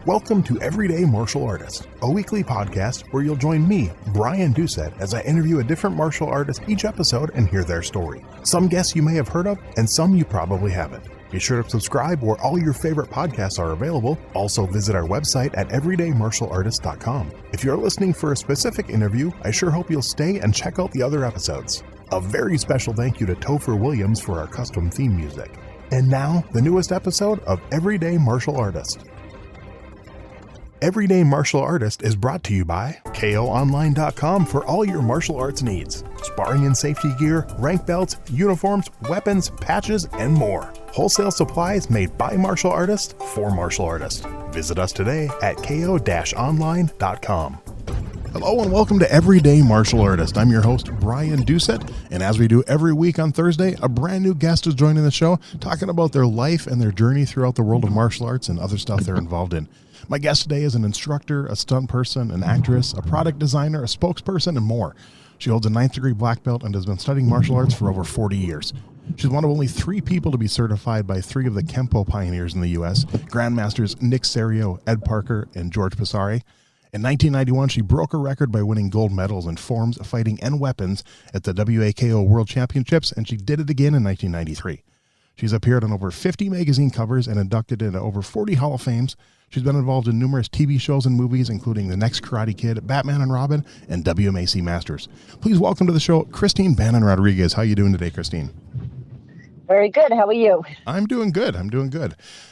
Welcome to Everyday Martial Artist, a weekly podcast where you'll join me, Brian Doucette, as I interview a different martial artist each episode and hear their story. Some guests you may have heard of, and some you probably haven't. Be sure to subscribe where all your favorite podcasts are available. Also visit our website at everydaymartialartist.com. If you're listening for a specific interview, I sure hope you'll stay and check out the other episodes. A very special thank you to Topher Williams for our custom theme music. And now, the newest episode of Everyday Martial Artist. Everyday Martial Artist is brought to you by KOOnline.com for all your martial arts needs. Sparring and safety gear, rank belts, uniforms, weapons, patches, and more. Wholesale supplies made by martial artists for martial artists. Visit us today at KO-online.com. Hello and welcome to Everyday Martial Artist. I'm your host, Brian Doucette, and as we do every week on Thursday, a brand new guest is joining the show, talking about their life and their journey throughout the world of martial arts and other stuff they're involved in. My guest today is an instructor, a stunt person, an actress, a product designer, a spokesperson, and more. She holds a 9th degree black belt and has been studying martial arts for over 40 years. She's one of only 3 people to be certified by 3 of the Kenpo Pioneers in the U.S., Grandmasters Nick Cerio, Ed Parker, and George Pasare. In 1991, she broke a record by winning gold medals in forms, fighting, and weapons at the WAKO World Championships, and she did it again in 1993. She's appeared on over 50 magazine covers and inducted into over 40 Hall of Fames. She's been involved in numerous TV shows and movies, including The Next Karate Kid, Batman and Robin, and WMAC Masters. Please welcome to the show, Christine Bannon-Rodrigues. How are you doing today, Christine? Very good. How are you? I'm doing good.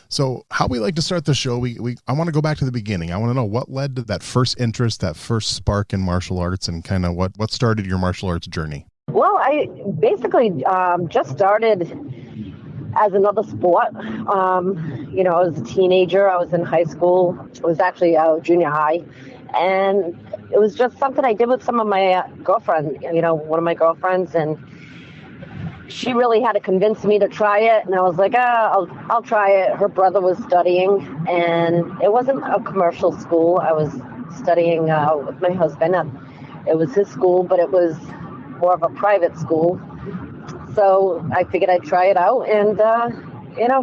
So how we like to start the show, I want to go back to the beginning. I want to know what led to that first interest, that first spark in martial arts, and kind of what started your martial arts journey. Well, I basically just started as another sport. I was a teenager. I was in high school. It was actually junior high. And it was just something I did with some of my girlfriends, one of my girlfriends. And she really had to convince me to try it. And I was like, I'll try it. Her brother was studying. And it wasn't a commercial school. I was studying with my husband. It was his school, but it was more of a private school. So I figured I'd try it out, and,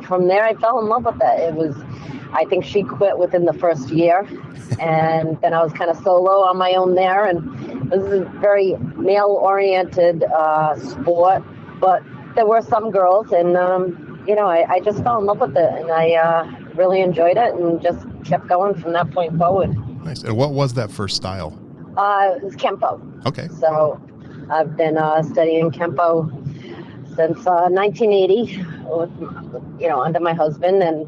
from there I fell in love with it. I think she quit within the first year, and then I was kind of solo on my own there, and this is a very male-oriented sport, but there were some girls, and, I just fell in love with it, and I really enjoyed it, and just kept going from that point forward. Nice. And what was that first style? It was Kenpo. Okay. So I've been studying Kenpo since 1980, under my husband, and,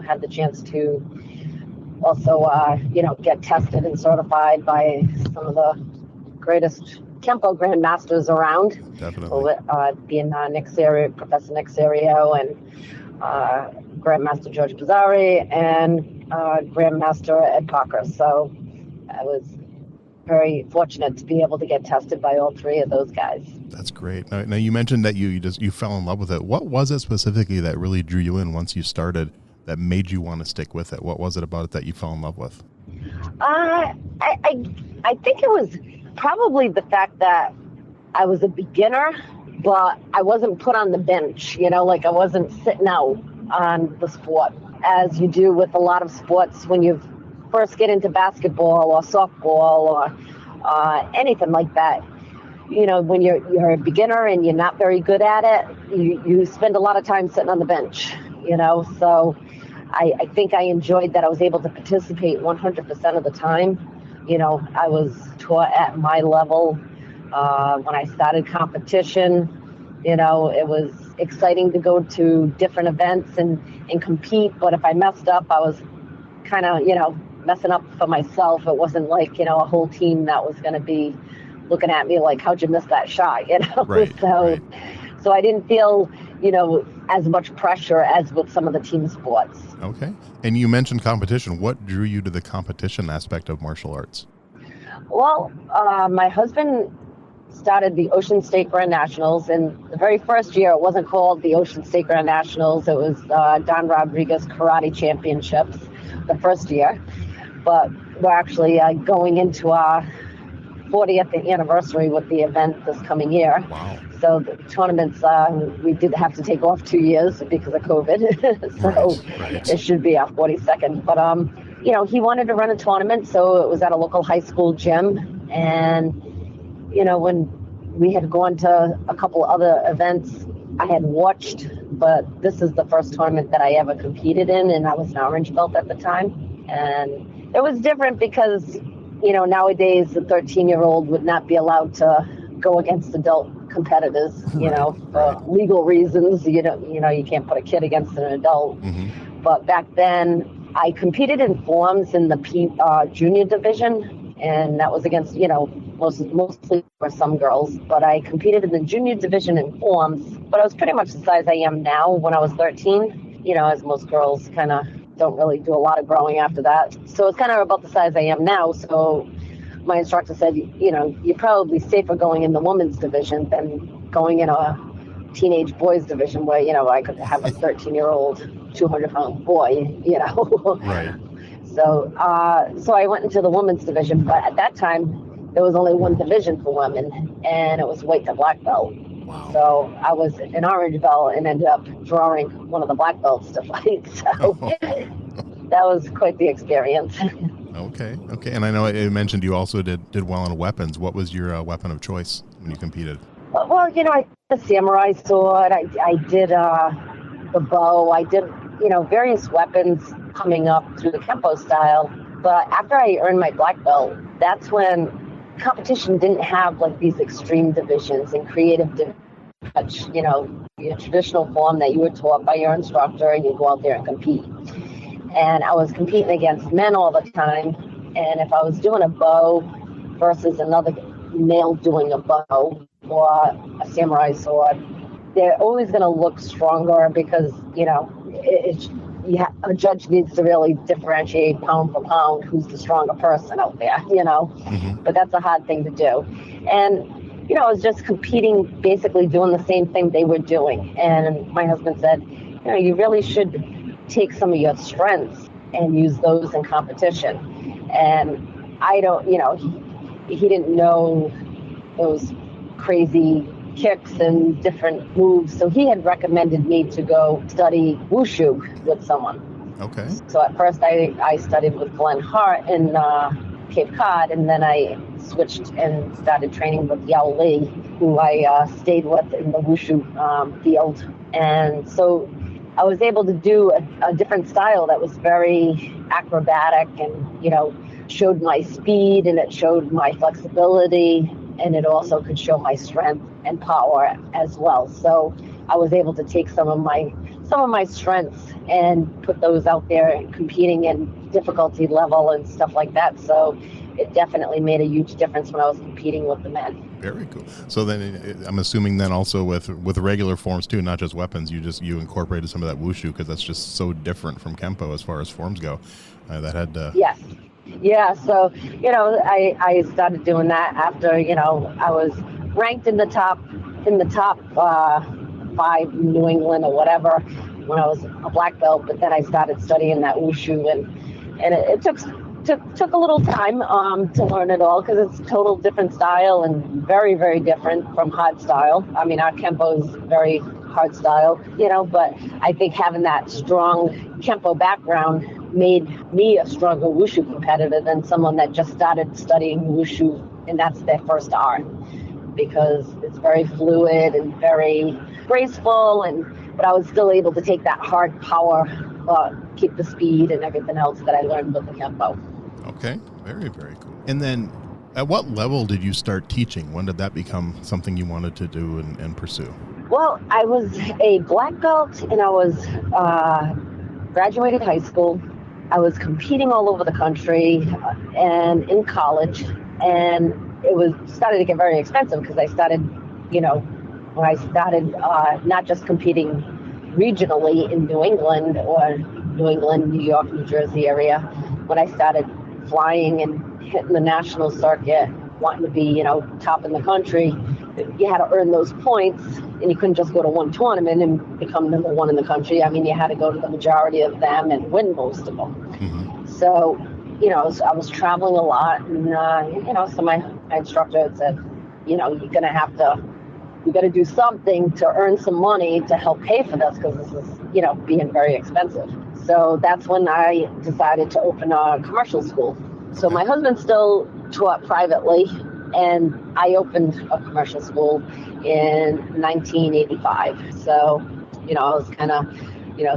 had the chance to also, get tested and certified by some of the greatest Kenpo Grandmasters around. Definitely. Being Professor Nick Cerio, and Grandmaster George Pasare, and Grandmaster Ed Parker. So I was very fortunate to be able to get tested by all 3 of those guys. That's great. Now you mentioned that you fell in love with it. What was it specifically that really drew you in once you started that made you want to stick with it? What was it about it that you fell in love with? I think it was probably the fact that I was a beginner, but I wasn't put on the bench, I wasn't sitting out on the sport as you do with a lot of sports when you first get into basketball or softball or anything like that. When you're a beginner and you're not very good at it, you spend a lot of time sitting on the bench, so I think I enjoyed that I was able to participate 100% of the time. I was taught at my level. When I started competition, it was exciting to go to different events and compete, but if I messed up, I was kind of, messing up for myself. It wasn't like, a whole team that was going to be looking at me like, how'd you miss that shot, Right, so I didn't feel, as much pressure as with some of the team sports. Okay. And you mentioned competition. What drew you to the competition aspect of martial arts? Well, my husband started the Ocean State Grand Nationals, and the very first year it wasn't called the Ocean State Grand Nationals. It was Bannon-Rodrigues Karate Championships the first year. But we're actually going into our 40th anniversary with the event this coming year. Wow. So the tournaments, we did have to take off 2 years because of COVID. So right. It should be our 42nd. But he wanted to run a tournament, so it was at a local high school gym. And, when we had gone to a couple other events, I had watched, but this is the first tournament that I ever competed in, and I was an orange belt at the time. And it was different because, nowadays a 13-year-old would not be allowed to go against adult competitors, for legal reasons. You can't put a kid against an adult. Mm-hmm. But back then, I competed in forms in the junior division, and that was against, mostly for some girls. But I competed in the junior division in forms, but I was pretty much the size I am now when I was 13, as most girls kind of don't really do a lot of growing after that. So it's kind of about the size I am now. So my instructor said, you're probably safer going in the women's division than going in a teenage boys division where, I could have a 13-year-old, 200-pound boy, Right. So I went into the women's division, but at that time, there was only one division for women, and it was white to black belt. Wow. So I was an orange belt and ended up drawing one of the black belts to fight. So that was quite the experience. Okay. And I know you mentioned you also did well on weapons. What was your weapon of choice when you competed? Well, I did the samurai sword. I did the bow. I did, various weapons coming up through the Kenpo style. But after I earned my black belt, that's when competition didn't have like these extreme divisions and creative divisions, your traditional form that you were taught by your instructor, and you go out there and compete. And I was competing against men all the time. And if I was doing a bow versus another male doing a bow or a samurai sword, they're always going to look stronger because, a judge needs to really differentiate pound for pound who's the stronger person out there, Mm-hmm. But that's a hard thing to do. And, I was just competing, basically doing the same thing they were doing. And my husband said, you really should take some of your strengths and use those in competition. And I don't, he didn't know those crazy kicks and different moves. So he had recommended me to go study wushu with someone. Okay. So at first I studied with Glenn Hart in Cape Cod, and then I switched and started training with Yao Li, who I stayed with in the wushu field. And so I was able to do a different style that was very acrobatic and, showed my speed, and it showed my flexibility, and it also could show my strength and power as well. So I was able to take some of my strengths and put those out there competing in difficulty level and stuff like that. So it definitely made a huge difference when I was competing with the men. Very cool. So then I'm assuming then also with regular forms too, not just weapons, you incorporated some of that wushu because that's just so different from Kenpo as far as forms go. That had Yes. Yeah, so, I started doing that after, I was ranked in the top 5 in New England or whatever when I was a black belt, but then I started studying that wushu, and it took a little time to learn it all because it's a total different style and very, very different from hard style. I mean, our Kenpo is very hard style, but I think having that strong Kenpo background made me a stronger wushu competitor than someone that just started studying wushu and that's their first art, because it's very fluid and very graceful, but I was still able to take that hard power, keep the speed and everything else that I learned with the Kenpo. Okay, very, very cool. And then at what level did you start teaching? When did that become something you wanted to do and pursue? Well, I was a black belt and I was graduated high school. I was competing all over the country and in college, and it started to get very expensive because I started, when I started not just competing regionally in New England or New England, New York, New Jersey area, when I started flying and hitting the national circuit, wanting to be, top in the country, you had to earn those points, and you couldn't just go to one tournament and become number one in the country. I mean, you had to go to the majority of them and win most of them. Mm-hmm. So, I was traveling a lot, and, so my instructor had said, you got to do something to earn some money to help pay for this, because this is, being very expensive. So that's when I decided to open a commercial school. So my husband still taught privately, and I opened a commercial school in 1985. So, I was kind of,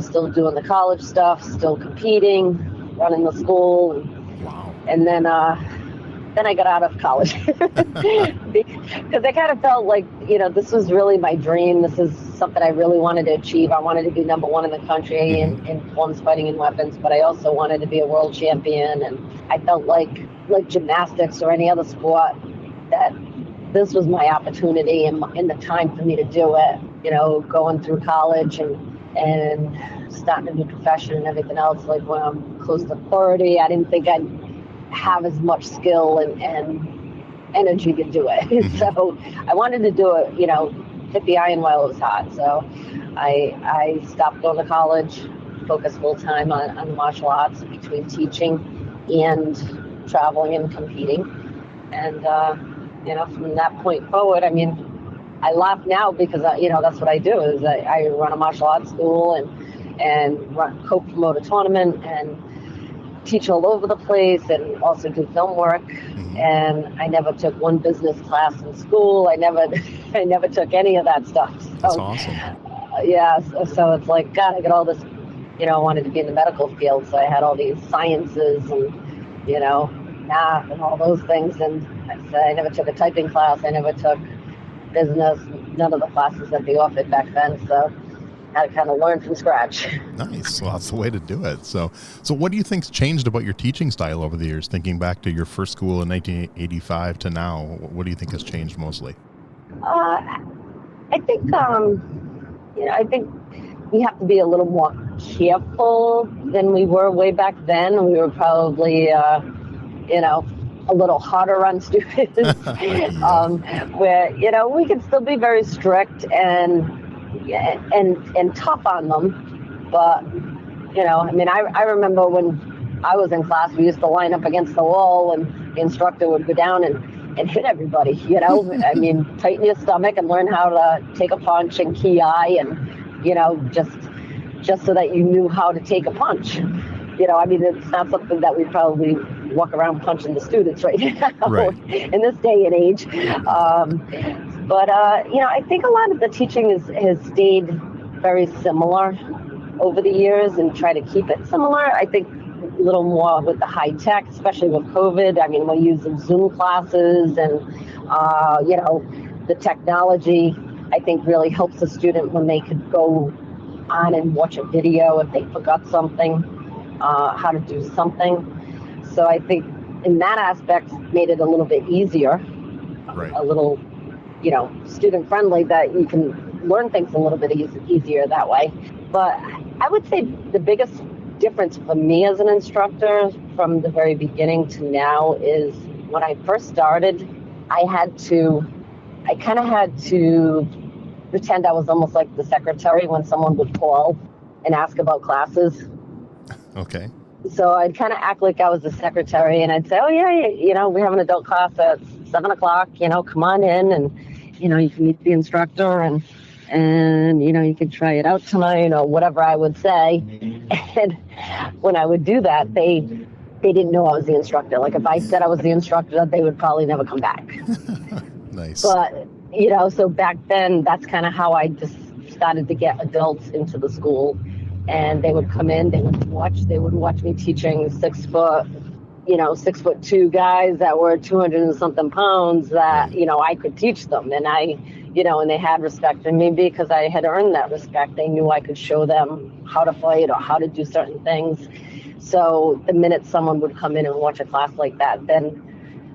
still doing the college stuff, still competing, running the school. Wow. And then I got out of college because I kind of felt like, this was really my dream. This is something I really wanted to achieve. I wanted to be number one in the country in forms, fighting, and weapons, but I also wanted to be a world champion. And I felt like gymnastics or any other sport, that this was my opportunity and the time for me to do it. Going through college and starting a new profession and everything else. Like when I'm close to 30, I didn't think I'd have as much skill and energy to do it. So I wanted to do it, hit the iron while it was hot. So I stopped going to college, focused full time on martial arts between teaching and traveling and competing. And, from that point forward, I laugh now because, that's what I do is I run a martial arts school and co-promote a tournament and teach all over the place and also do film work. And I never took one business class in school. I never took any of that stuff. So, that's awesome. Yeah. So it's like, God, I got all this, I wanted to be in the medical field. So I had all these sciences and, math and all those things. And I never took a typing class. I never took business, none of the classes that they offered back then. So I had to kind of learn from scratch. Nice. Well, that's the way to do it. So what do you think's changed about your teaching style over the years? Thinking back to your first school in 1985 to now, what do you think has changed mostly? I think, I think we have to be a little more careful than we were way back then. We were probably, a little harder on students, where, we can still be very strict and tough on them. But, I remember when I was in class, we used to line up against the wall and the instructor would go down and hit everybody, tighten your stomach and learn how to take a punch and ki and, just so that you knew how to take a punch. It's not something that we probably walk around punching the students right now in this day and age. But I think a lot of the teaching has stayed very similar over the years and try to keep it similar. I think a little more with the high tech, especially with COVID. We're using Zoom classes and, the technology, I think really helps the student when they could go on and watch a video if they forgot something, how to do something. So I think in that aspect made it a little bit easier, a little, student friendly, that you can learn things a little bit easier that way. But I would say the biggest difference for me as an instructor from the very beginning to now is when I first started, I kind of had to pretend I was almost like the secretary when someone would call and ask about classes. Okay. So I'd kind of act like I was the secretary, and I'd say, oh, yeah, we have an adult class at 7:00, come on in, and, you can meet the instructor, and you can try it out tonight, or whatever I would say. And when I would do that, they didn't know I was the instructor. Like if I said I was the instructor, they would probably never come back. Nice. But, so back then, that's kind of how I just started to get adults into the school. And they would come in, they would watch me teaching 6'2" guys that were 200 and something pounds that, I could teach them. And and they had respect for me because I had earned that respect. They knew I could show them how to fight or how to do certain things. So the minute someone would come in and watch a class like that, then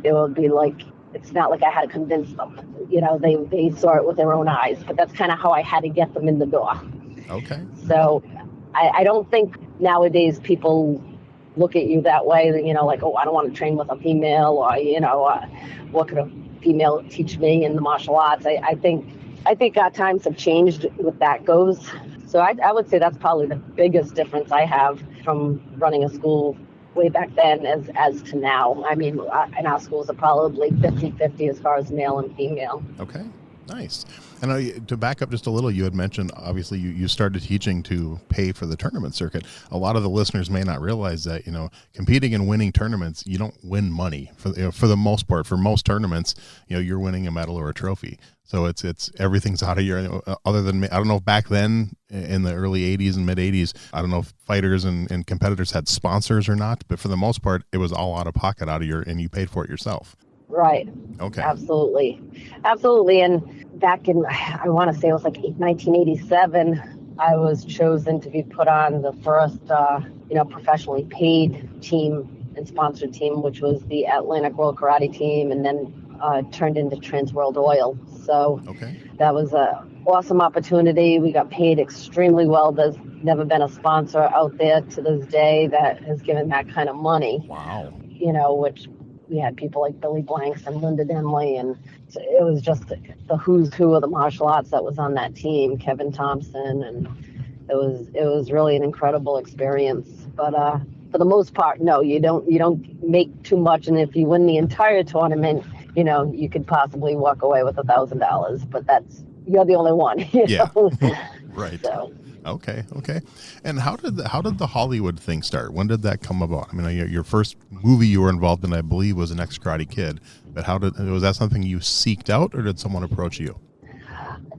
it would be like, it's not like I had to convince them. They saw it with their own eyes. But that's kind of how I had to get them in the door. Okay. So I don't think nowadays people look at you that way, like, oh, I don't want to train with a female, or, what could a female teach me in the martial arts? I think our times have changed with that goes. So I would say that's probably the biggest difference I have from running a school way back then as to now. And our schools are probably 50-50 as far as male and female. Okay. Nice. And to back up just a little, you had mentioned, obviously, you started teaching to pay for the tournament circuit. A lot of the listeners may not realize that, competing and winning tournaments, you don't win money for the most part. For most tournaments, you're winning a medal or a trophy. So it's everything's out of your, other than, I don't know, back then in the early 80s and mid 80s, I don't know if fighters and competitors had sponsors or not, but for the most part, it was all out of pocket, and you paid for it yourself. Right. Okay. Absolutely. And back in, I want to say it was like 1987, I was chosen to be put on the first, professionally paid team and sponsored team, which was the Atlantic World Karate Team, and then turned into Trans World Oil. So That was a awesome opportunity. We got paid extremely well. There's never been a sponsor out there to this day that has given that kind of money. Wow. Which we had people like Billy Blanks and Linda Denley, and it was just the who's who of the martial arts that was on that team, Kevin Thompson, and it was really an incredible experience. But for the most part, no, you don't make too much, and if you win the entire tournament, you could possibly walk away with $1,000, but you're the only one. Yeah. Right. So. Okay. And how did the Hollywood thing start? When did that come about? I mean, your first movie you were involved in, I believe, was An Ex-Karate Kid. But was that something you seeked out, or did someone approach you?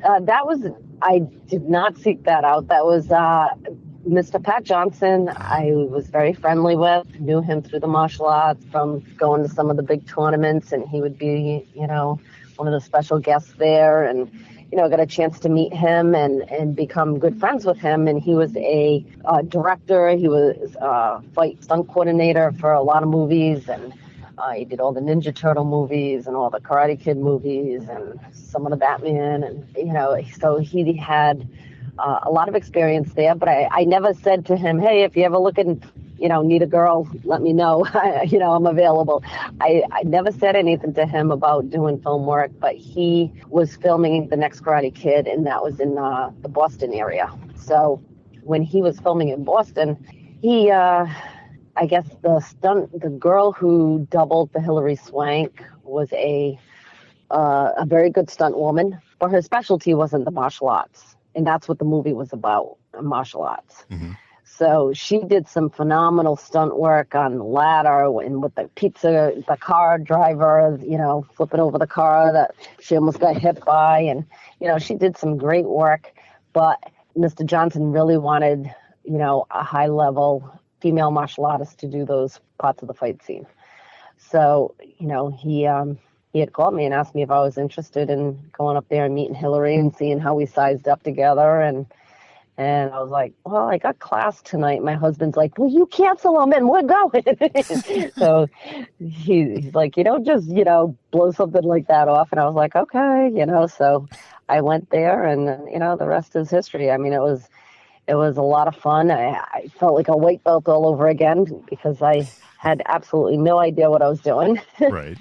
I did not seek that out. That was Mr. Pat Johnson. I was very friendly with, knew him through the martial arts from going to some of the big tournaments, and he would be, one of the special guests there, and got a chance to meet him and become good friends with him. And he was a director. He was a fight stunt coordinator for a lot of movies, and he did all the Ninja Turtle movies and all the Karate Kid movies and some of the Batman. And, so he had a lot of experience there. But I never said to him, hey, if you ever look and, need a girl, let me know. I'm available. I never said anything to him about doing film work, but he was filming The Next Karate Kid, and that was in the Boston area. So when he was filming in Boston, he, I guess the girl who doubled the Hilary Swank was a very good stunt woman, but her specialty wasn't the martial arts. And that's what the movie was about, martial arts. Mm-hmm. So she did some phenomenal stunt work on the ladder and with the car driver, flipping over the car that she almost got hit by. And, she did some great work. But Mr. Johnson really wanted, a high level female martial artist to do those parts of the fight scene. So, he had called me and asked me if I was interested in going up there and meeting Hillary and seeing how we sized up together. And I was like, well, I got class tonight. My husband's like, well, you cancel them and we're going. So he's like, just, blow something like that off. And I was like, okay, so I went there and, the rest is history. I mean, it was a lot of fun. I felt like a white belt all over again because I had absolutely no idea what I was doing. Right.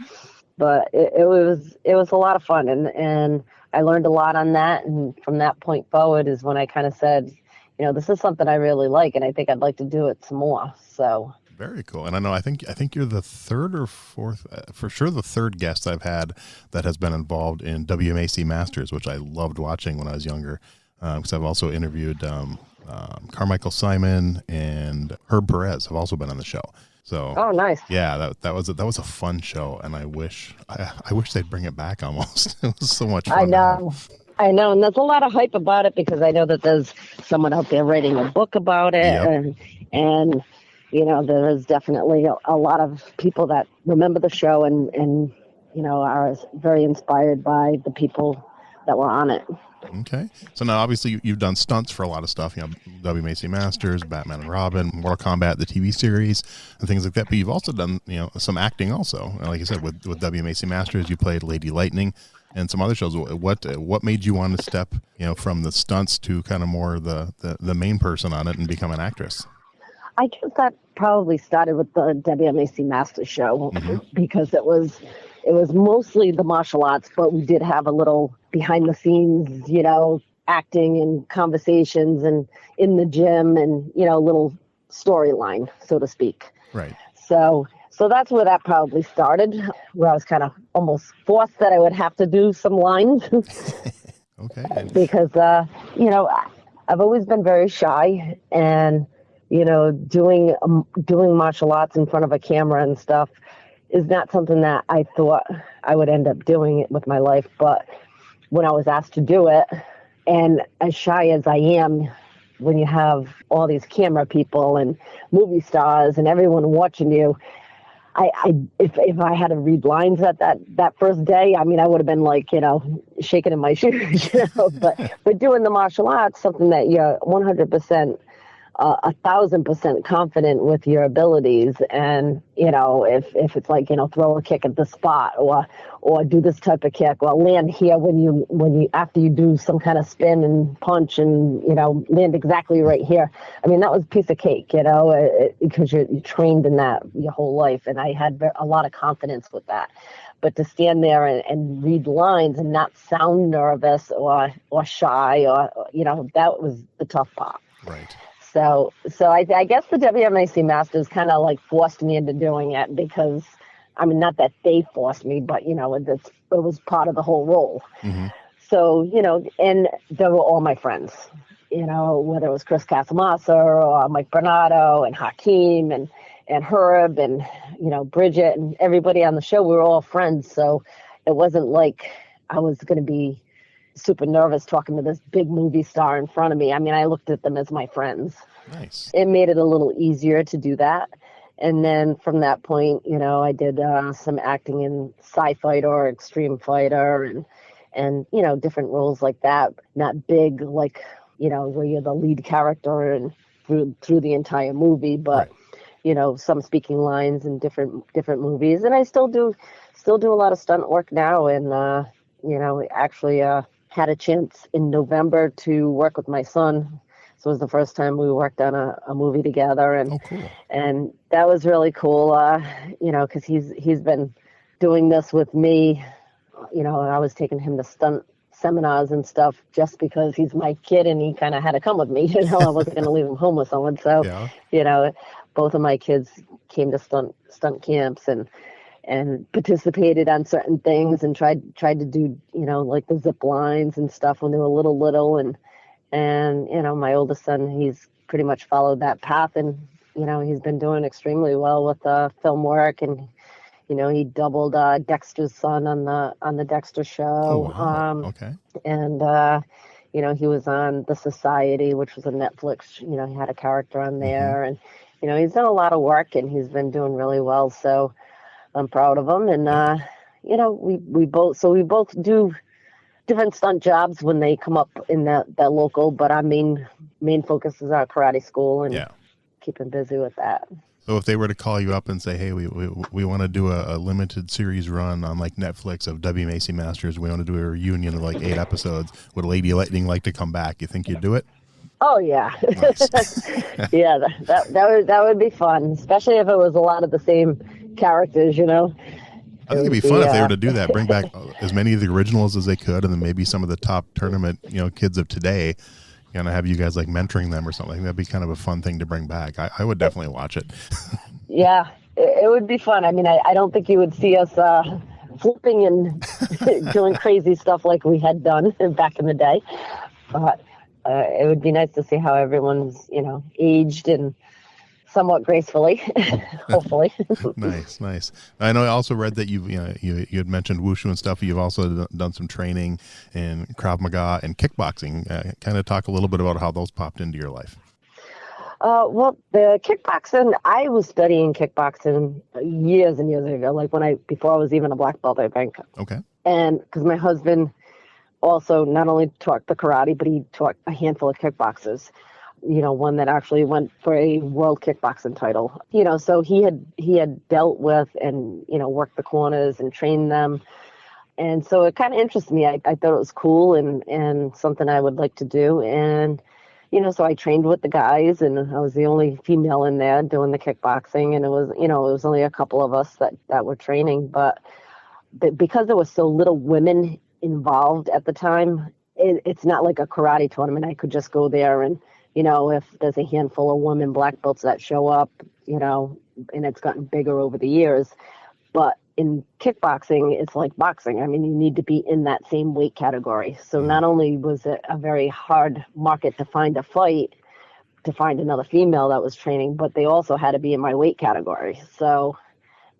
But it was a lot of fun, and I learned a lot on that. And from that point forward is when I kind of said, this is something I really like, and I think I'd like to do it some more. So very cool. And I think you're the third or fourth, for sure the third guest I've had that has been involved in WMAC Masters, which I loved watching when I was younger. Because I've also interviewed Carmichael Simon and Herb Perez have also been on the show. So, oh, nice. Yeah, that was a fun show, and I wish they'd bring it back almost. It was so much fun. I know, and there's a lot of hype about it because I know that there's someone out there writing a book about it, yep. and there is definitely a lot of people that remember the show and are very inspired by the people that were on it. Okay. So now obviously you've done stunts for a lot of stuff, WMAC Masters, Batman and Robin, Mortal Kombat, the TV series and things like that. But you've also done, some acting also. Like you said, with WMAC Masters, you played Lady Lightning and some other shows. What made you want to step, from the stunts to kind of more the main person on it and become an actress? I guess that probably started with the WMAC Masters show, mm-hmm. because it was mostly the martial arts, but we did have a little behind the scenes, acting and conversations and in the gym and, little storyline, so to speak. Right. So So that's where that probably started, where I was kind of almost forced that I would have to do some lines. Okay. Because, I've always been very shy, and, doing martial arts in front of a camera and stuff is not something that I thought I would end up doing it with my life. But when I was asked to do it, and as shy as I am, when you have all these camera people and movie stars and everyone watching you, if I had to read lines at that first day, I mean, I would have been like, shaking in my shoes, but doing the martial arts, something that you're 100%, 1,000% confident with your abilities. And, if it's like, throw a kick at the spot or do this type of kick or land here when you, after you do some kind of spin and punch and, land exactly right here. I mean, that was a piece of cake, because you're trained in that your whole life. And I had a lot of confidence with that. But to stand there and read lines and not sound nervous or shy or, that was the tough part. Right. So I guess the WMAC Masters kind of like forced me into doing it because, I mean, not that they forced me, but, it was part of the whole role. Mm-hmm. So, and they were all my friends, whether it was Chris Casamassa or Mike Bernardo and Hakeem and Herb and, Bridget and everybody on the show. We were all friends. So it wasn't like I was going to be super nervous talking to this big movie star in front of me. I mean, I looked at them as my friends. Nice. It made it a little easier to do that. And then from that point, I did some acting in Sci-Fighter or Extreme Fighter and different roles like that. Not big, like, where you're the lead character and through the entire movie, but, right. Some speaking lines in different movies. And I still do a lot of stunt work now. And, actually had a chance in November to work with my son. So it was the first time we worked on a movie together, and cool. And that was really cool. Because he's been doing this with me. I was taking him to stunt seminars and stuff just because he's my kid, and he kind of had to come with me. I wasn't going to leave him home with someone. So, yeah. Both of my kids came to stunt camps and participated on certain things and tried to do, like the zip lines and stuff when they were little. And my oldest son, he's pretty much followed that path, and, he's been doing extremely well with film work. And, he doubled Dexter's son on the Dexter show. Oh, wow. Okay. And, he was on The Society, which was a Netflix, he had a character on there. Mm-hmm. And, he's done a lot of work, and he's been doing really well. So I'm proud of him. And, we both do different stunt jobs when they come up in that local, but our main focus is our karate school and keeping busy with that. So if they were to call you up and say, hey, we want to do a limited series run on like Netflix of WMAC Masters, we want to do a reunion of like 8 episodes, would Lady Lightning like to come back? You think you'd do it? Oh yeah. Nice. Yeah, that would be fun, especially if it was a lot of the same characters, I think it'd be fun if they were to do that, bring back as many of the originals as they could, and then maybe some of the top tournament, kids of today, have you guys like mentoring them or something. That'd be kind of a fun thing to bring back. I would definitely watch it. Yeah, it would be fun. I mean, I don't think you would see us flipping and doing crazy stuff like we had done back in the day, but it would be nice to see how everyone's, aged and somewhat gracefully, hopefully. Nice. I know I also read that you had mentioned wushu and stuff. You've also done some training in Krav Maga and kickboxing. Kind of talk a little bit about how those popped into your life. Well, the kickboxing, I was studying kickboxing years and years ago, like before I was even a black belt, I think. Okay. And because my husband also not only taught the karate, but he taught a handful of kickboxers. One that actually went for a world kickboxing title. So he had dealt with and, worked the corners and trained them. And so it kind of interested me. I thought it was cool and something I would like to do. And, so I trained with the guys, and I was the only female in there doing the kickboxing. And it was only a couple of us that were training. But because there was so little women involved at the time, it's not like a karate tournament. I could just go there and, if there's a handful of women black belts that show up, and it's gotten bigger over the years. But in kickboxing, it's like boxing. I mean, you need to be in that same weight category. So not only was it a very hard market to find a fight, to find another female that was training, but they also had to be in my weight category. So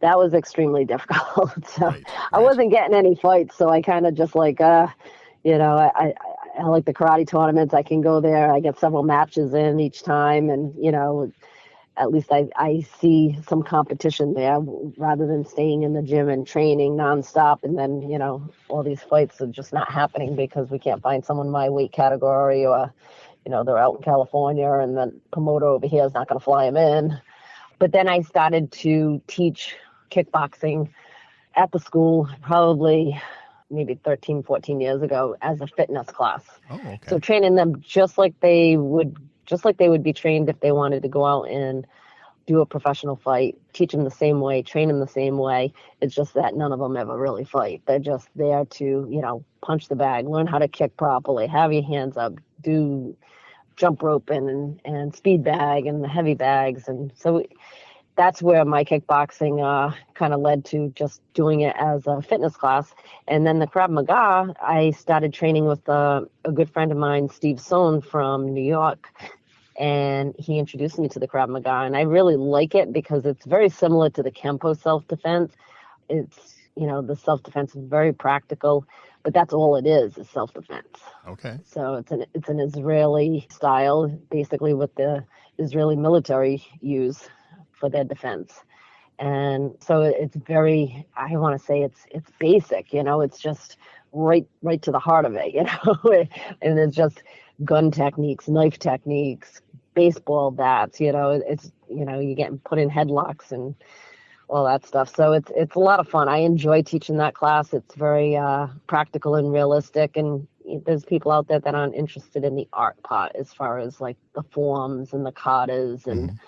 that was extremely difficult. So Right. I wasn't getting any fights. So I kind of just like, I like the karate tournaments. I can go there. I get several matches in each time. And, at least I see some competition there rather than staying in the gym and training nonstop. And then, all these fights are just not happening because we can't find someone in my weight category, or, they're out in California and the promoter over here is not going to fly them in. But then I started to teach kickboxing at the school probably maybe 13, 14 years ago as a fitness class. Oh, okay. So training them just like they would be trained if they wanted to go out and do a professional fight, teach them the same way, train them the same way. It's just that none of them ever really fight. They're just there to, punch the bag, learn how to kick properly, have your hands up, do jump rope and speed bag and the heavy bags. And so that's where my kickboxing kind of led to just doing it as a fitness class. And then the Krav Maga, I started training with a good friend of mine, Steve Sohn from New York. And he introduced me to the Krav Maga. And I really like it because it's very similar to the Kenpo self-defense. It's, the self-defense is very practical, but that's all it is self-defense. Okay. So it's an Israeli style, basically what the Israeli military use for their defense. And so it's very, I want to say it's basic, it's just right to the heart of it, and it's just gun techniques, knife techniques, baseball bats, it's, you're getting put in headlocks and all that stuff. So it's a lot of fun. I enjoy teaching that class. It's very practical and realistic. And there's people out there that aren't interested in the art part as far as like the forms and the katas and,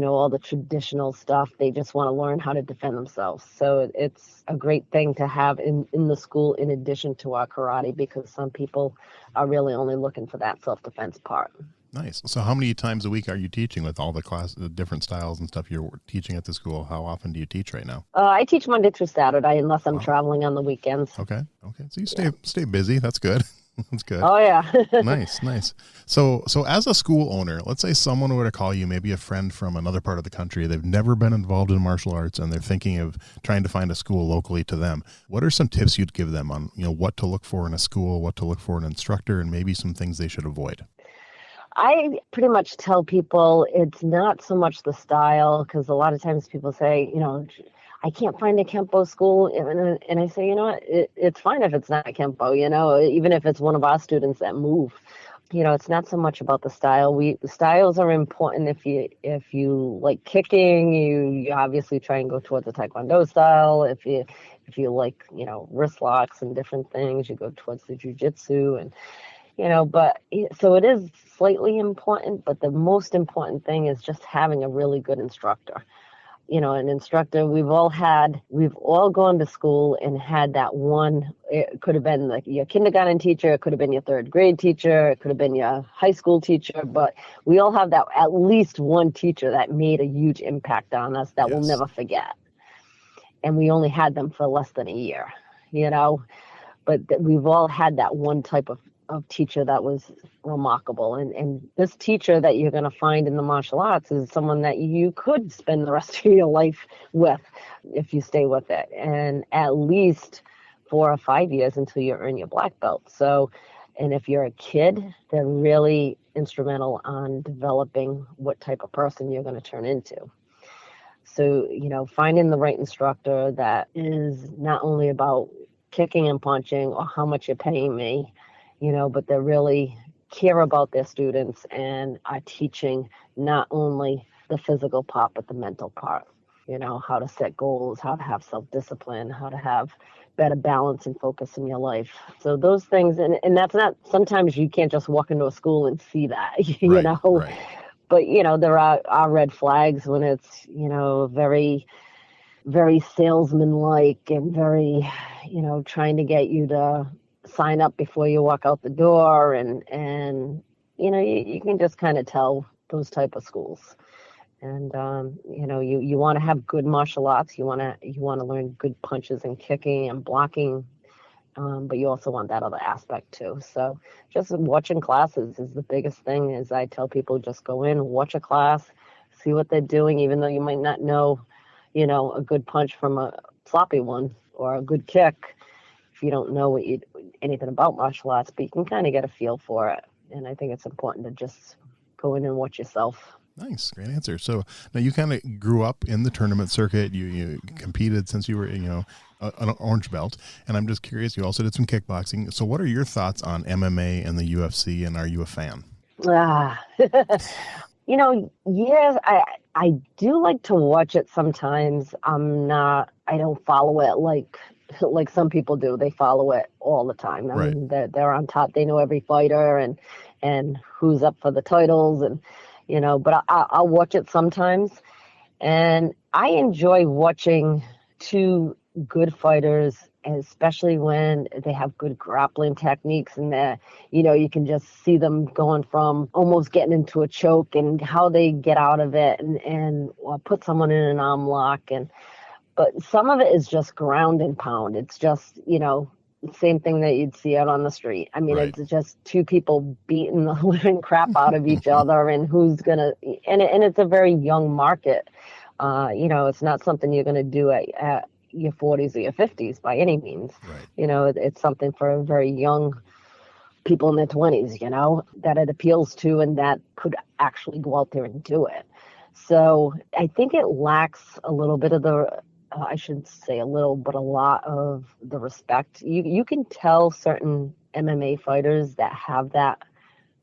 all the traditional stuff. They just want to learn how to defend themselves. So it's a great thing to have in the school in addition to our karate, because some people are really only looking for that self-defense part. Nice. So how many times a week are you teaching with all the different styles and stuff you're teaching at the school? How often do you teach right now? I teach Monday through Saturday unless I'm traveling on the weekends. Okay. So you stay busy. That's good. That's good. Oh, yeah. Nice. So as a school owner, let's say someone were to call you, maybe a friend from another part of the country. They've never been involved in martial arts and they're thinking of trying to find a school locally to them. What are some tips you'd give them on, what to look for in a school, what to look for in an instructor, and maybe some things they should avoid? I pretty much tell people it's not so much the style, because a lot of times people say, I can't find a Kenpo school. And I say, it's fine if it's not Kenpo, even if it's one of our students that move. It's not so much about the style. The styles are important. If you like kicking, you obviously try and go towards the Taekwondo style. If you like, wrist locks and different things, you go towards the jiu-jitsu and so it is slightly important, but the most important thing is just having a really good instructor. An instructor, we've all gone to school and had that one. It could have been like your kindergarten teacher, it could have been your third grade teacher, it could have been your high school teacher, but we all have that at least one teacher that made a huge impact on us that we'll never forget. And we only had them for less than a year, but we've all had that one type of teacher that was remarkable. And this teacher that you're going to find in the martial arts is someone that you could spend the rest of your life with if you stay with it, and at least 4 or 5 years until you earn your black belt. So, and if you're a kid, they're really instrumental on developing what type of person you're going to turn into. So, finding the right instructor that is not only about kicking and punching or how much you're paying me, but they really care about their students and are teaching not only the physical part, but the mental part, how to set goals, how to have self-discipline, how to have better balance and focus in your life. So those things, and that's not, sometimes you can't just walk into a school and see that, Right. But, there are red flags when it's, very, very salesman-like and very, trying to get you to sign up before you walk out the door. And you can just kind of tell those type of schools. And you want to have good martial arts. You want to learn good punches and kicking and blocking, but you also want that other aspect too. So just watching classes is the biggest thing. Is I tell people, just go in, watch a class, see what they're doing, even though you might not know, a good punch from a sloppy one or a good kick if you don't know anything about martial arts, but you can kind of get a feel for it. And I think it's important to just go in and watch yourself. Nice. Great answer. So now you kind of grew up in the tournament circuit. You competed since you were, an orange belt. And I'm just curious, you also did some kickboxing. So what are your thoughts on MMA and the UFC, and are you a fan? Yes, I do like to watch it sometimes. I don't follow it like some people do. They follow it all the time. I Right. mean, they're on top. They know every fighter and who's up for the titles, and but I'll watch it sometimes. And I enjoy watching two good fighters, especially when they have good grappling techniques, and you can just see them going from almost getting into a choke and how they get out of it and put someone in an arm lock. But some of it is just ground and pound. It's just, same thing that you'd see out on the street. I mean, Right. It's just two people beating the living crap out of each other, and and it's a very young market. It's not something you're gonna do at your 40s or your 50s by any means. Right. It's something for very young people in their 20s, that it appeals to and that could actually go out there and do it. So I think it lacks a little bit of I shouldn't say a little, but a lot of the respect. You can tell certain MMA fighters that have that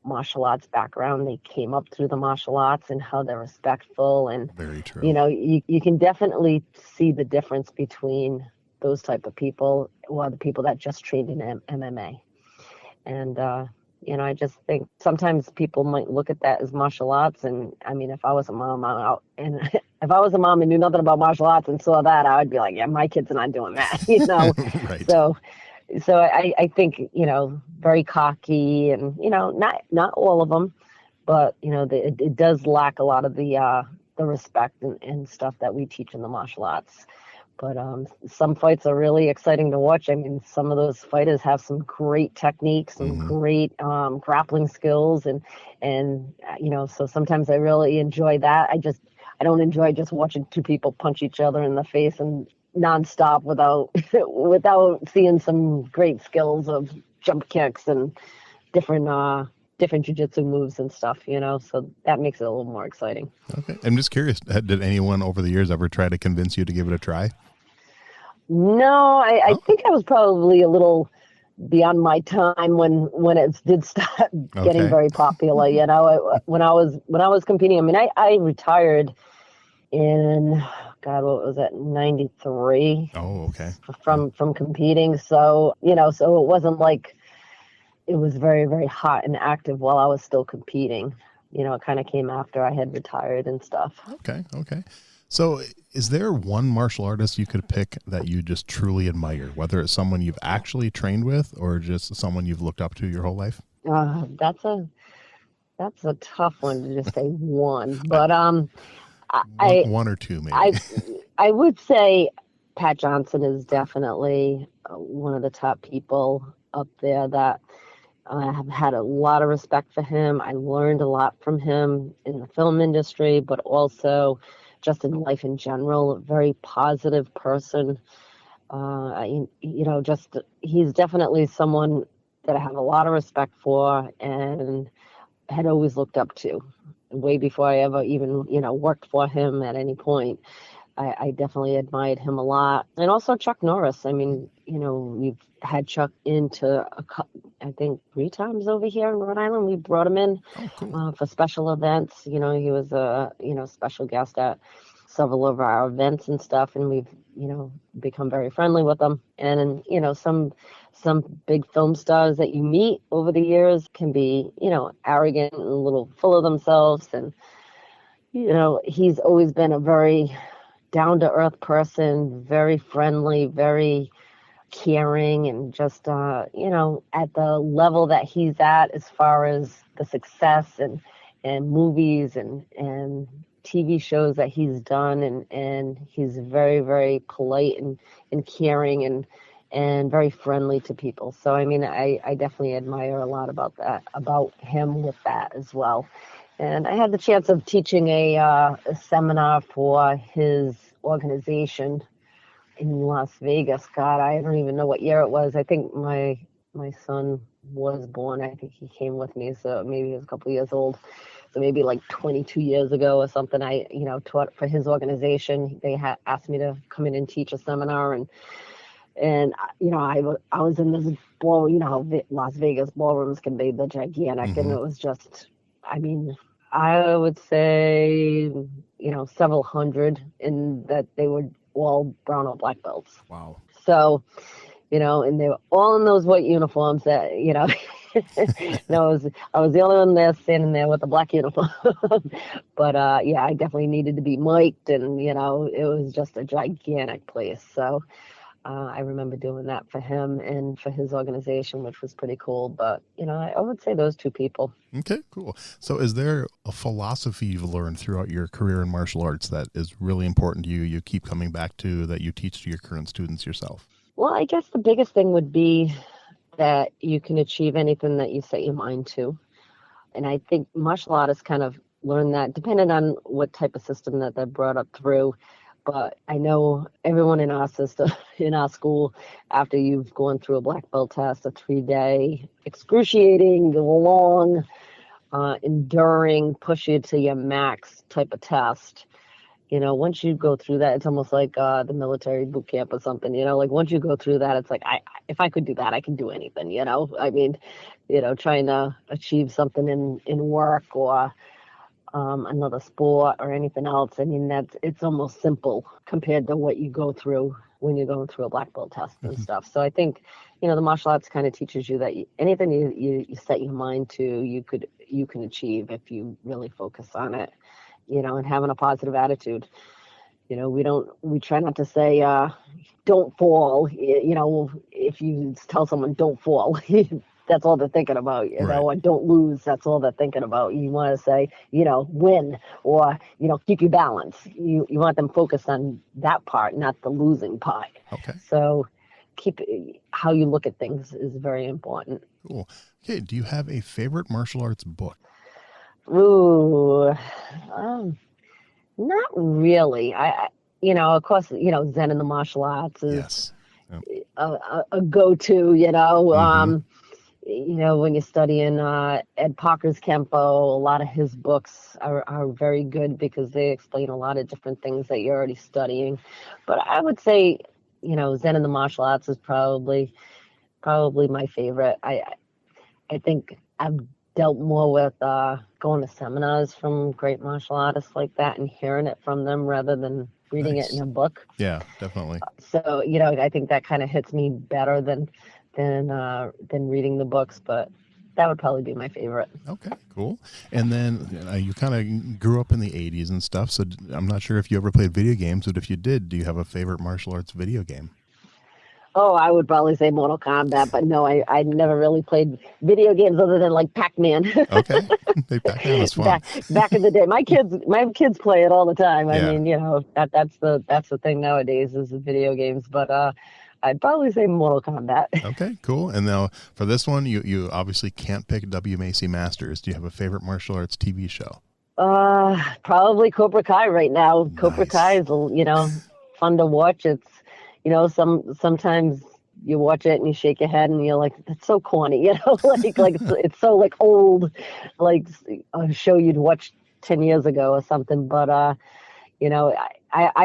martial arts background, they came up through the martial arts, and how they're respectful. And, Very true. you can definitely see the difference between those type of people, or the people that just trained in MMA. And, I just think sometimes people might look at that as martial arts. And I mean, if I was a mom, if I was a mom and knew nothing about martial arts and saw that, I would be like, yeah, my kids are not doing that, Right. So I think, very cocky, and, not all of them, but, it does lack a lot of the respect and stuff that we teach in the martial arts. But some fights are really exciting to watch. I mean, some of those fighters have some great techniques, some great grappling skills, and so sometimes I really enjoy that. I don't enjoy just watching two people punch each other in the face and nonstop without seeing some great skills of jump kicks and different jiu-jitsu moves and stuff, so that makes it a little more exciting. Okay. I'm just curious, did anyone over the years ever try to convince you to give it a try? No, I think I was probably a little beyond my time when it did start getting very popular. When I was competing, I mean, I retired in, God, what was that, 93? Oh, okay. From competing. So, so it wasn't like it was very, very hot and active while I was still competing. It kind of came after I had retired and stuff. Okay. So is there one martial artist you could pick that you just truly admire, whether it's someone you've actually trained with or just someone you've looked up to your whole life? That's a tough one to just say one, but one or two maybe. I would say Pat Johnson is definitely one of the top people up there that I have had a lot of respect for him. I learned a lot from him in the film industry, but also just in life in general. A very positive person. He's definitely someone that I have a lot of respect for and had always looked up to, way before I ever even, worked for him at any point. I definitely admired him a lot. And also Chuck Norris. I mean, we've had Chuck into, I think, 3 times over here in Rhode Island. We brought him in for special events. He was a, special guest at several of our events and stuff. And we've, become very friendly with him. And, some big film stars that you meet over the years can be, arrogant and a little full of themselves. And, he's always been a very down-to-earth person, very friendly, very caring, and just, at the level that he's at as far as the success and movies and TV shows that he's done, and he's very, very polite and caring and very friendly to people. So, I mean, I definitely admire a lot about him with that as well. And I had the chance of teaching a seminar for his organization in Las Vegas. God, I don't even know what year it was. I think my son was born. I think he came with me, so maybe he was a couple years old. So maybe like 22 years ago or something. I taught for his organization. They asked me to come in and teach a seminar, and I was in this ball. Las Vegas ballrooms can be the gigantic, and it was just, I mean, I would say, several hundred, and that they were all brown or black belts. Wow. So, and they were all in those white uniforms that, I was the only one there standing there with a black uniform. But, I definitely needed to be mic'd, and, it was just a gigantic place. So, I remember doing that for him and for his organization, which was pretty cool. But, I would say those two people. Okay, cool. So is there a philosophy you've learned throughout your career in martial arts that is really important to you, you keep coming back to, that you teach to your current students yourself? Well, I guess the biggest thing would be that you can achieve anything that you set your mind to. And I think martial artists kind of learn that depending on what type of system that they're brought up through. But I know everyone in our system, in our school, after you've gone through a black belt test, a 3-day, excruciating, long, enduring, push you to your max type of test, once you go through that, it's almost like the military boot camp or something, like once you go through that, it's like, if I could do that, I can do anything, I mean, trying to achieve something in work or another sport or anything else. I mean, it's almost simple compared to what you go through when you're going through a black belt test and stuff. So I think, the martial arts kind of teaches you that anything you set your mind to, you can achieve if you really focus on it, and having a positive attitude. We try not to say, don't fall, if you tell someone don't fall, that's all they're thinking about, Right. or don't lose. That's all they're thinking about. You want to say, win, or, keep your balance. You want them focused on that part, not the losing part. Okay. So how you look at things is very important. Cool. Okay. Do you have a favorite martial arts book? Ooh, not really. Of course, Zen in the martial arts is Yes. a go-to, when you're studying Ed Parker's Kenpo, a lot of his books are very good because they explain a lot of different things that you're already studying. But I would say, Zen in the martial arts is probably my favorite. I think I've dealt more with going to seminars from great martial artists like that and hearing it from them rather than reading Nice. it in a book. Yeah, definitely. So, I think that kind of hits me better than reading the books, but that would probably be my favorite. Okay, cool. And then you kind of grew up in the 80s and stuff, so I'm not sure if you ever played video games, but if you did, do you have a favorite martial arts video game? Oh, I would probably say Mortal Kombat, but no, I never really played video games other than like Pac-Man. Okay, Pac-Man was fun. Back in the day, my kids play it all the time. Yeah. I mean, that's the thing nowadays is the video games. But I'd probably say Mortal Kombat. Okay, cool. And now for this one, you obviously can't pick WMAC Masters. Do you have a favorite martial arts TV show? Probably Cobra Kai right now. Nice. Cobra Kai is fun to watch. It's sometimes you watch it and you shake your head and you're like, that's so corny, like it's so like old, like a show you'd watch 10 years ago or something. But I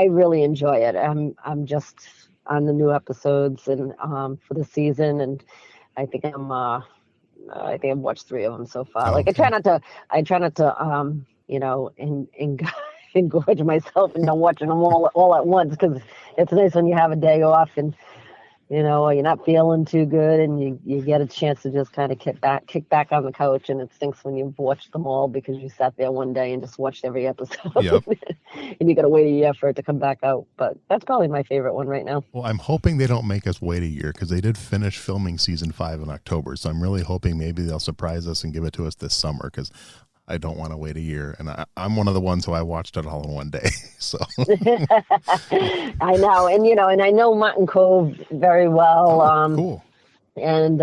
really enjoy it. I'm just on the new episodes and for the season, and I think I've watched 3 of them so far. Oh, like okay. I try not to engorge myself and not watching them all at once, because it's nice when you have a day off and you're not feeling too good and you get a chance to just kind of kick back on the couch, and it stinks when you've watched them all because you sat there one day and just watched every episode. Yep. And you got to wait a year for it to come back out. But that's probably my favorite one right now. Well, I'm hoping they don't make us wait a year, because they did finish filming season 5 in October. So I'm really hoping maybe they'll surprise us and give it to us this summer, because I don't want to wait a year. And I'm one of the ones who I watched it all in one day. So I know. And I know Martin Cove very well. Cool. And,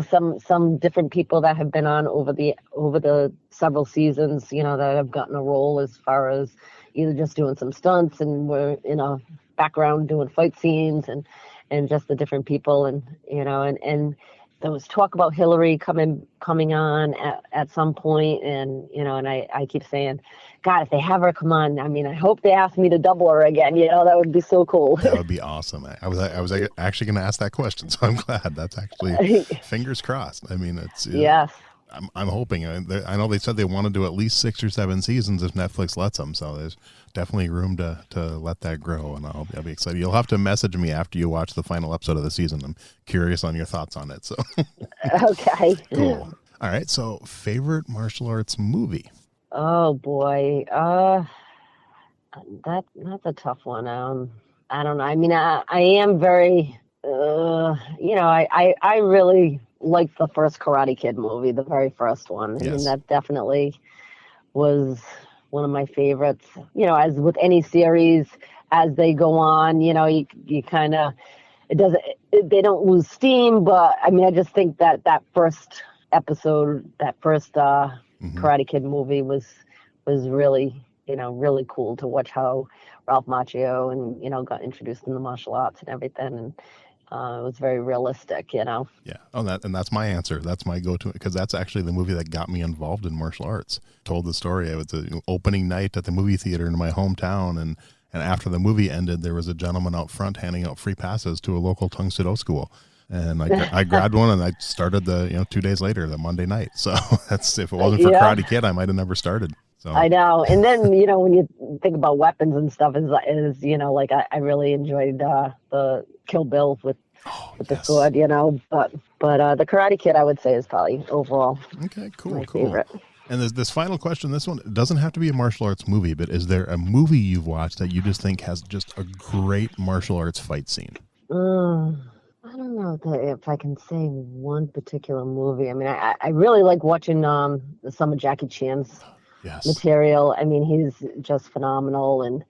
some different people that have been on over the several seasons, that have gotten a role as far as either just doing some stunts and we're in a background doing fight scenes and just the different people. And there was talk about Hillary coming on at some point, and I keep saying, God, if they have her come on, I mean, I hope they ask me to double her again. That would be so cool. That would be awesome. I was actually going to ask that question, so I'm glad. That's actually fingers crossed. I mean, it's yes. I'm hoping. I know they said they want to do at least 6 or 7 seasons if Netflix lets them. So there's definitely room to let that grow, and I'll be excited. You'll have to message me after you watch the final episode of the season. I'm curious on your thoughts on it. So okay, cool. All right. So favorite martial arts movie? Oh boy, that's a tough one. I don't know. I mean, I am very, I really liked the first Karate Kid movie, the very first one. Yes. I mean, that definitely was one of my favorites. As with any series, as they go on, you kind of, they don't lose steam, but I mean, I just think that first episode, that first Karate Kid movie was really, really cool to watch how Ralph Macchio and, got introduced in the martial arts and everything. And it was very realistic, Yeah. Oh, that's my answer. That's my go-to, because that's actually the movie that got me involved in martial arts. Told the story. It was the opening night at the movie theater in my hometown, and after the movie ended, there was a gentleman out front handing out free passes to a local Tung Sido school. And I grabbed one, and I started 2 days later, the Monday night. So that's, if it wasn't for Karate Kid, I might have never started. So I know. And then, when you think about weapons and stuff, is like I really enjoyed the Kill Bill with the sword, but the Karate Kid, I would say, is probably overall my favorite. And there's this final question. This one doesn't have to be a martial arts movie, but is there a movie you've watched that you just think has just a great martial arts fight scene? I don't know if I can say one particular movie. I mean, I really like watching some of Jackie Chan's material. I mean, he's just phenomenal. And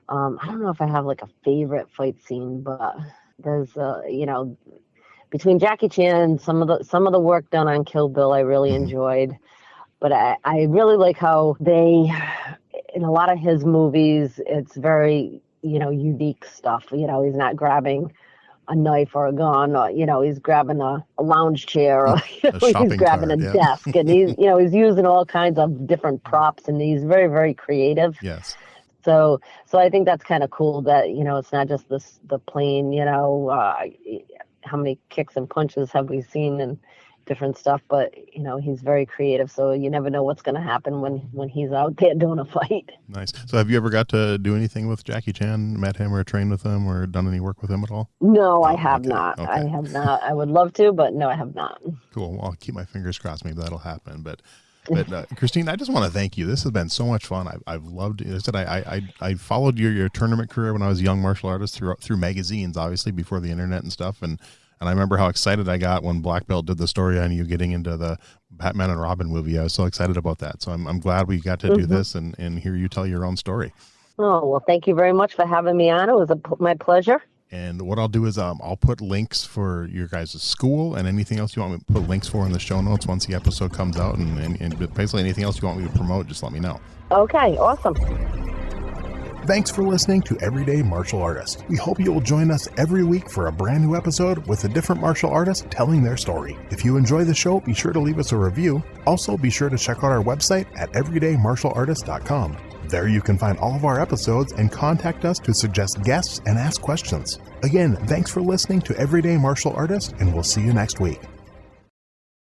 I don't know if I have like a favorite fight scene, but there's between Jackie Chan and some of the work done on Kill Bill, I really enjoyed. But I really like how they, in a lot of his movies, it's very unique stuff. He's not grabbing a knife or a gun, or he's grabbing a lounge chair, or he's grabbing a desk, and he's using all kinds of different props, and he's very, very creative. Yes. So I think that's kind of cool that it's not just the plain how many kicks and punches have we seen and different stuff, but he's very creative, so you never know what's going to happen when he's out there doing a fight. Nice. So have you ever got to do anything with Jackie Chan, met him or trained with him or done any work with him at all? No, I have not. Okay. I have not. I would love to, but no, I have not. Cool. Well, I'll keep my fingers crossed. Maybe that'll happen. But Christine, I just want to thank you. This has been so much fun. I've loved it. I said I followed your tournament career when I was a young martial artist through magazines, obviously before the internet and stuff. And I remember how excited I got when Black Belt did the story on you getting into the Batman and Robin movie. I was so excited about that. So I'm glad we got to do this and hear you tell your own story. Oh, well, thank you very much for having me on. It was my pleasure. And what I'll do is I'll put links for your guys' school and anything else you want me to put links for in the show notes once the episode comes out. And basically anything else you want me to promote, just let me know. Okay, awesome. Thanks for listening to Everyday Martial Artist. We hope you will join us every week for a brand new episode with a different martial artist telling their story. If you enjoy the show, be sure to leave us a review. Also, be sure to check out our website at everydaymartialartist.com. There you can find all of our episodes and contact us to suggest guests and ask questions. Again, thanks for listening to Everyday Martial Artist, and we'll see you next week.